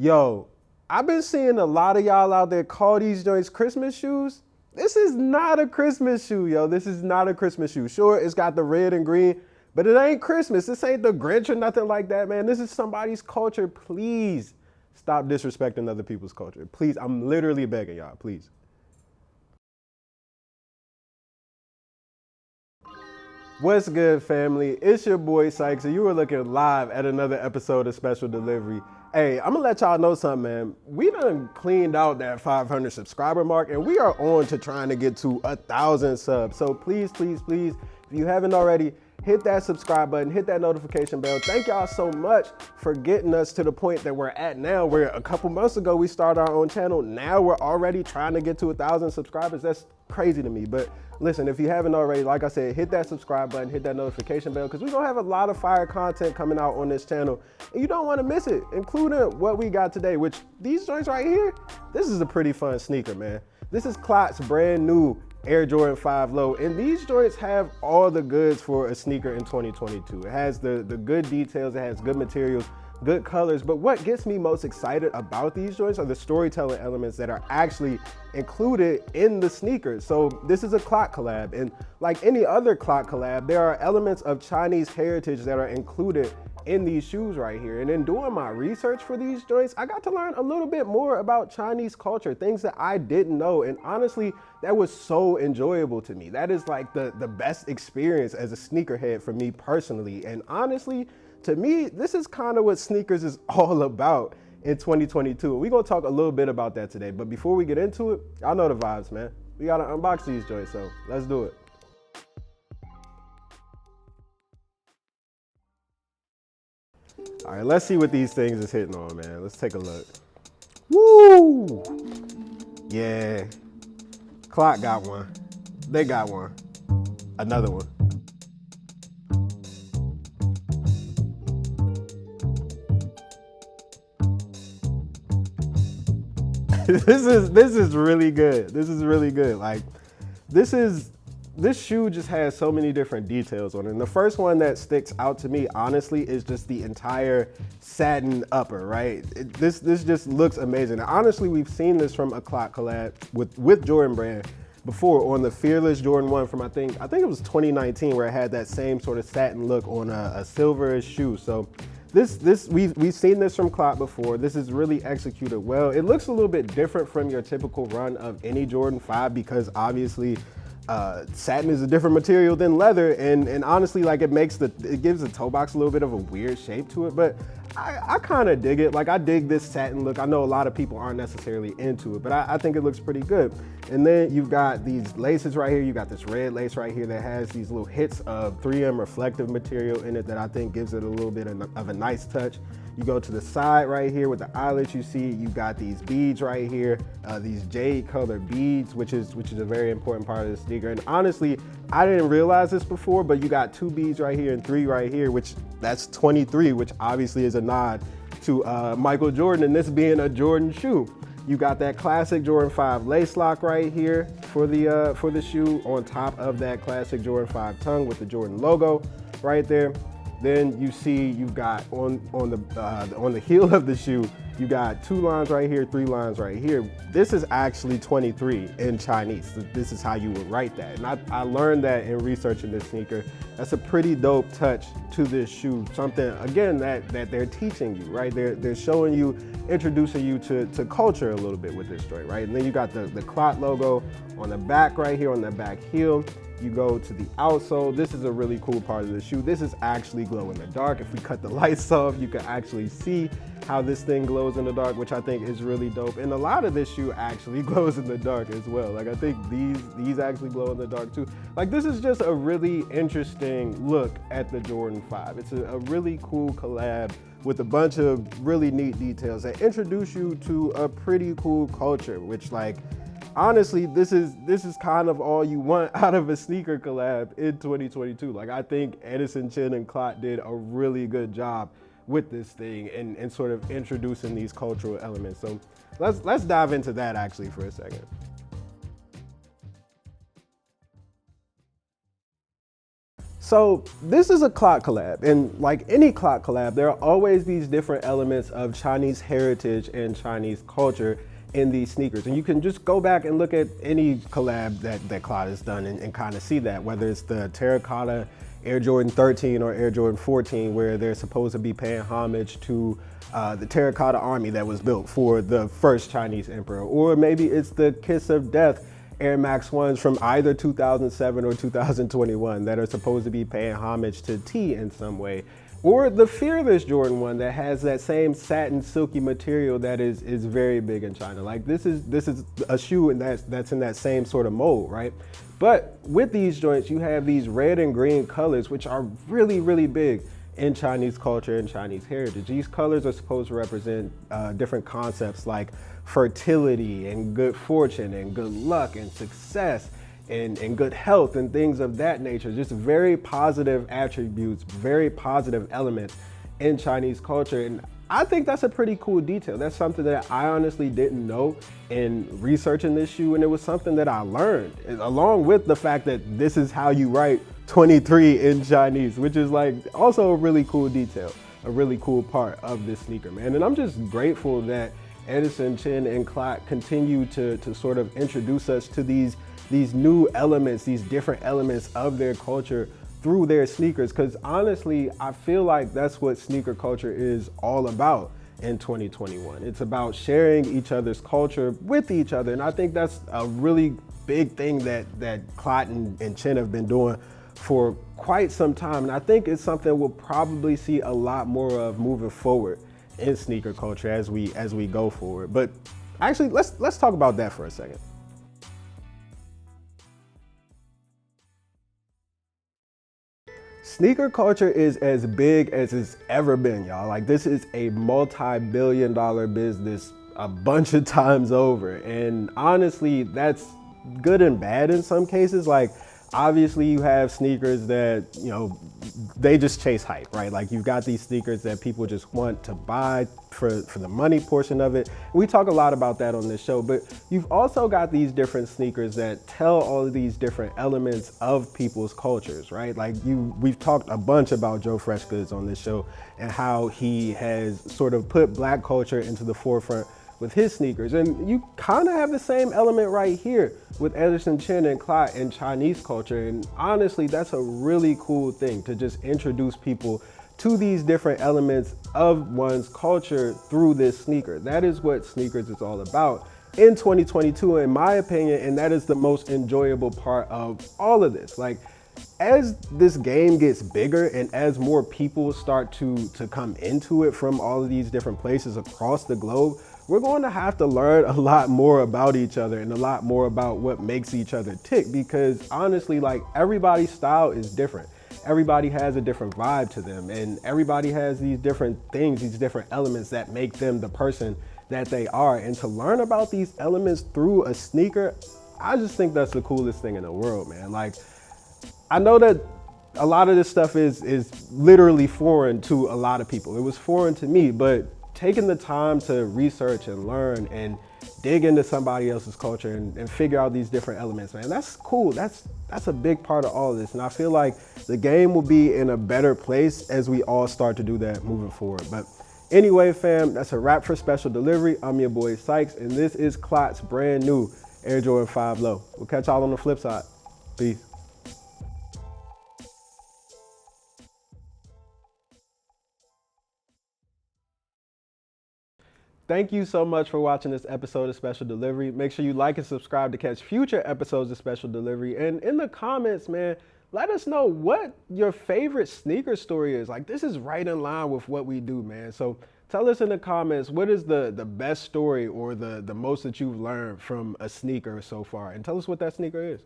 Yo, I've been seeing a lot of y'all out there call these joints Christmas shoes. This is not a Christmas shoe, yo. This is not a Christmas shoe. Sure, it's got the red and green, but it ain't Christmas. This ain't the Grinch or nothing like that, man. This is somebody's culture. Please stop disrespecting other people's culture. Please, I'm literally begging y'all, please. What's good, family? It's your boy Sykes, and you are looking live at another episode of Special Delivery. Hey, I'm gonna let y'all know something, man. We done cleaned out that 500 subscriber mark, and we are on to trying to get to 1,000 subs. So please, please, please, if you haven't already, hit that subscribe button, hit that notification bell. Thank y'all so much for getting us to the point that we're at now, where a couple months ago we started our own channel. Now we're already trying to get to 1,000 subscribers. That's crazy to me. But listen, if you haven't already, like I said, hit that subscribe button, hit that notification bell, because we're gonna have a lot of fire content coming out on this channel, and you don't want to miss it, including what we got today, which these joints right here, this is a pretty fun sneaker, man. This is CLOT's brand new Air Jordan 5 Low, and these joints have all the goods for a sneaker in 2022. It has the good details, it has good materials, good colors, but what gets me most excited about these joints are the storytelling elements that are actually included in the sneakers. So this is a CLOT collab, and like any other CLOT collab, there are elements of Chinese heritage that are included in these shoes right here. And in doing my research for these joints, I got to learn a little bit more about Chinese culture, things that I didn't know, and honestly, that was so enjoyable to me. That is like the best experience as a sneakerhead for me personally, and honestly, to me, this is kind of what sneakers is all about in 2022. We're gonna talk a little bit about that today, but before we get into it, y'all know the vibes, man. We gotta unbox these joints, so let's do it. All right, let's see what these things is hitting on, man. Let's take a look. Woo! Yeah, CLOT got one. They got one. Another one. This is really good. This is really good. Like, this shoe just has so many different details on it. And the first one that sticks out to me, honestly, is just the entire satin upper, right? This just looks amazing. And honestly, we've seen this from a CLOT collab with Jordan Brand before on the Fearless Jordan 1 from I think it was 2019, where it had that same sort of satin look on a silverish shoe. So we've seen this from CLOT before. This is really executed well. It looks a little bit different from your typical run of any Jordan 5 because obviously satin is a different material than leather, and honestly, like, it gives the toe box a little bit of a weird shape to it, but I kind of dig it. Like, I dig this satin look. I know a lot of people aren't necessarily into it, but I think it looks pretty good. And then you've got these laces right here. You got this red lace right here that has these little hits of 3M reflective material in it that I think gives it a little bit of a nice touch. You go to the side right here with the eyelets, you see you got these beads right here, these jade color beads, which is a very important part of the sneaker. And honestly, I didn't realize this before, but you got 2 beads right here and 3 right here, which that's 23, which obviously is a nod to Michael Jordan, and this being a Jordan shoe. You got that classic Jordan 5 lace lock right here for the shoe on top of that classic Jordan 5 tongue with the Jordan logo right there. Then you see you've got on the heel of the shoe, you got 2 lines right here, 3 lines right here. This is actually 23 in Chinese. This is how you would write that. And I learned that in researching this sneaker. That's a pretty dope touch to this shoe. Something, again, that they're teaching you, right? They're showing you, introducing you to culture a little bit with this joint, right? And then you got the CLOT logo on the back right here, on the back heel. You go to the outsole. This is a really cool part of the shoe. This is actually glow in the dark. If we cut the lights off, you can actually see how this thing glows in the dark, which I think is really dope. And a lot of this shoe actually glows in the dark as well. Like, I think these actually glow in the dark too. Like, this is just a really interesting look at the Jordan 5. It's a really cool collab with a bunch of really neat details that introduce you to a pretty cool culture, which, like, honestly, this is kind of all you want out of a sneaker collab in 2022. Like, I think Edison Chen and CLOT did a really good job with this thing and sort of introducing these cultural elements. So let's dive into that actually for a second. So this is a CLOT collab, and like any CLOT collab, there are always these different elements of Chinese heritage and Chinese culture in these sneakers. And you can just go back and look at any collab that CLOT has done and kind of see that, whether it's the terracotta Air Jordan 13 or Air Jordan 14, where they're supposed to be paying homage to the terracotta army that was built for the first Chinese emperor. Or maybe it's the Kiss of Death Air Max 1s from either 2007 or 2021 that are supposed to be paying homage to T in some way. Or the Fearless Jordan 1 that has that same satin silky material that is very big in China. Like this is a shoe and that's in that same sort of mold, right? But with these joints, you have these red and green colors, which are really, really big in Chinese culture and Chinese heritage. These colors are supposed to represent different concepts like fertility and good fortune and good luck and success and good health and things of that nature. Just very positive attributes, very positive elements in Chinese culture. And I think that's a pretty cool detail. That's something that I honestly didn't know in researching this shoe, and it was something that I learned, along with the fact that this is how you write 23 in Chinese, which is like also a really cool detail, a really cool part of this sneaker, man. And I'm just grateful that Edison, Chen, and CLOT continue to sort of introduce us to these new elements, these different elements of their culture through their sneakers, because honestly, I feel like that's what sneaker culture is all about in 2021. It's about sharing each other's culture with each other, and I think that's a really big thing that CLOT and Chen have been doing for quite some time, and I think it's something we'll probably see a lot more of moving forward in sneaker culture as we go forward. But actually, let's talk about that for a second. Sneaker culture is as big as it's ever been, y'all. Like this is a multi-billion-dollar business a bunch of times over. And honestly, that's good and bad in some cases. Like obviously you have sneakers that, you know, they just chase hype, right? Like you've got these sneakers that people just want to buy for the money portion of it. We talk a lot about that on this show, but you've also got these different sneakers that tell all of these different elements of people's cultures, right? Like we've talked a bunch about Joe Freshgoods on this show and how he has sort of put Black culture into the forefront with his sneakers. And you kind of have the same element right here with Edison, Chen, and CLOT in Chinese culture. And honestly, that's a really cool thing to just introduce people to these different elements of one's culture through this sneaker. That is what sneakers is all about in 2022, in my opinion, and that is the most enjoyable part of all of this. Like, as this game gets bigger and as more people start to come into it from all of these different places across the globe, we're going to have to learn a lot more about each other and a lot more about what makes each other tick, because honestly, like everybody's style is different. Everybody has a different vibe to them, and everybody has these different things, these different elements that make them the person that they are. And to learn about these elements through a sneaker, I just think that's the coolest thing in the world, man. Like, I know that a lot of this stuff is literally foreign to a lot of people. It was foreign to me, but taking the time to research and learn and dig into somebody else's culture and figure out these different elements, man, that's cool. That's a big part of all of this. And I feel like the game will be in a better place as we all start to do that moving forward. But anyway, fam, that's a wrap for Special Delivery. I'm your boy Sykes, and this is CLOT's brand new Air Jordan 5 Low. We'll catch y'all on the flip side. Peace. Thank you so much for watching this episode of Special Delivery. Make sure you like and subscribe to catch future episodes of Special Delivery. And in the comments, man, let us know what your favorite sneaker story is. Like, this is right in line with what we do, man. So tell us in the comments, what is the best story or the most that you've learned from a sneaker so far? And tell us what that sneaker is.